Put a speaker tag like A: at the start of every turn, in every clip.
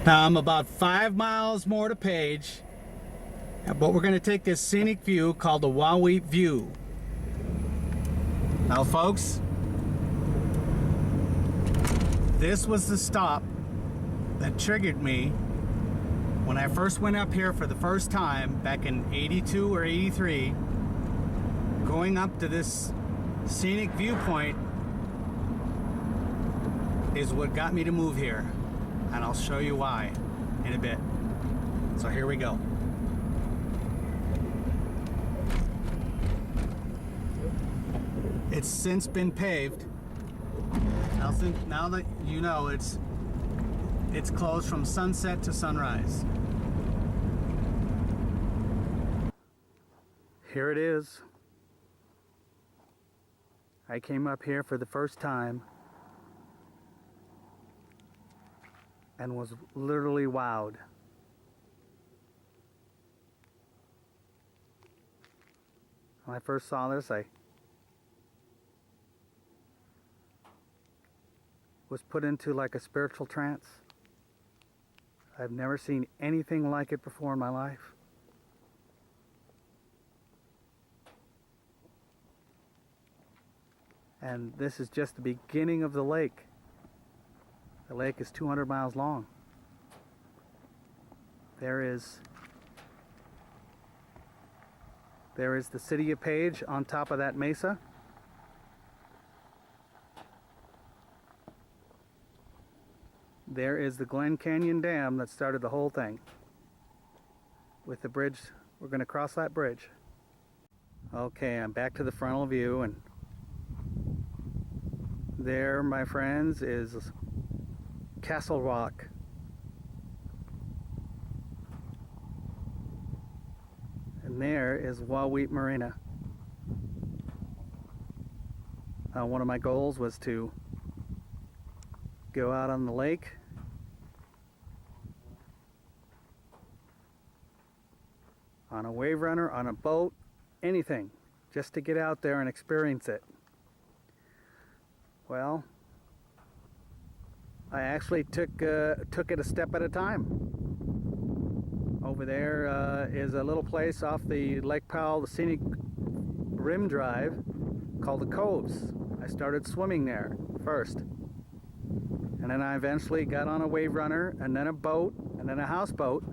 A: Now I'm about 5 miles more to Page, but we're going to take this scenic view called the Wahweap view. Now folks, this was the stop that triggered me when I first went up here for the first time back in 82 or 83. Going up to this scenic viewpoint is what got me to move here, and I'll show you why in a bit. So here we go. It's since been paved. Now that you know, it's closed from sunset to sunrise. Here it is. I came up here for the first time and was literally wowed. When I first saw this, I was put into like a spiritual trance. I've never seen anything like it before in my life. And this is just the beginning of the lake. The lake is 200 miles long. There is the city of Page on top of that mesa. There is the Glen Canyon Dam that started the whole thing. With the bridge, we're going to cross that bridge. Okay, I'm back to the frontal view, and there, my friends, is Castle Rock. And there is Wahweap Marina. One of my goals was to go out on the lake on a wave runner, on a boat, anything, just to get out there and experience it. Well, I actually took it a step at a time. Over there is a little place off the Lake Powell, the scenic rim drive, called the Coves. I started swimming there first. And then I eventually got on a wave runner, and then a boat, and then a houseboat.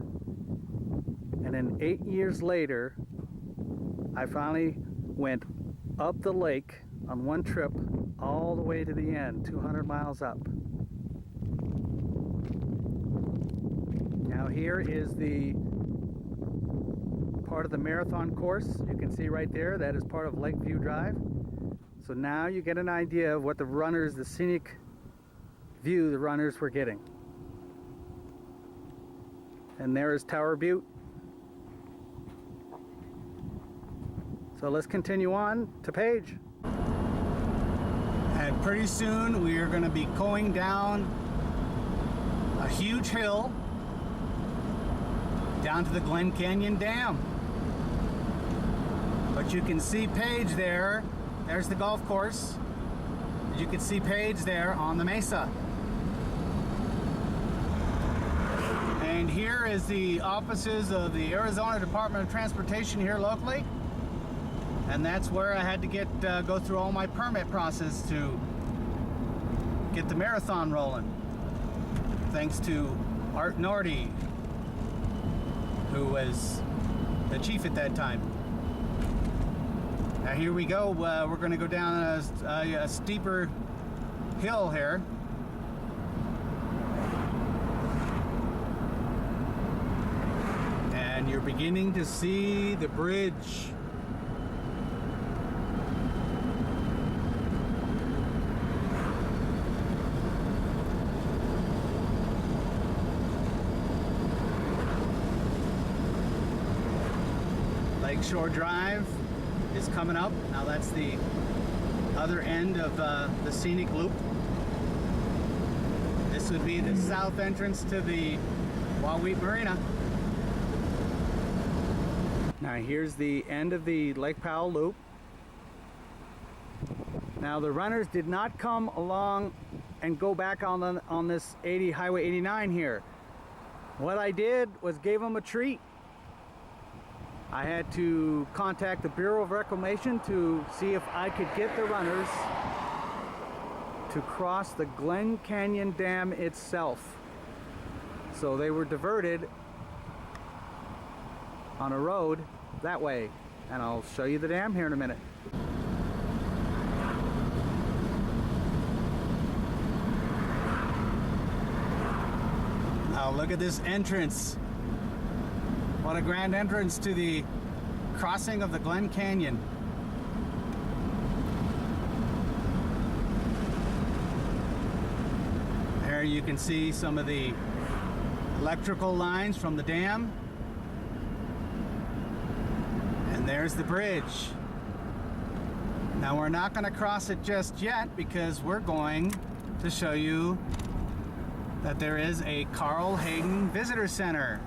A: And then 8 years later, I finally went up the lake on one trip all the way to the end, 200 miles up. Now here is the part of the marathon course. You can see right there, that is part of Lakeview Drive. So now you get an idea of what the runners, the scenic view the runners were getting. And there is Tower Butte. So let's continue on to Page. And pretty soon we are going to be going down a huge hill down to the Glen Canyon Dam. But you can see Page there. There's the golf course. You can see Page there on the mesa. And here is the offices of the Arizona Department of Transportation here locally. And that's where I had to go through all my permit process to get the marathon rolling. Thanks to Art Nordy, who was the chief at that time. Now here we go. We're going to go down a steeper hill here. And you're beginning to see the bridge. Lakeshore Drive is coming up. Now that's the other end of the scenic loop. This would be the south entrance to the Wahweap Marina. Now here's the end of the Lake Powell loop. Now the runners did not come along and go back on this Highway 89 here. What I did was gave them a treat. I had to contact the Bureau of Reclamation to see if I could get the runners to cross the Glen Canyon Dam itself. So they were diverted on a road that way, and I'll show you the dam here in a minute. Now look at this entrance. What a grand entrance to the crossing of the Glen Canyon. There you can see some of the electrical lines from the dam. And there's the bridge. Now we're not going to cross it just yet because we're going to show you that there is a Carl Hayden Visitor Center.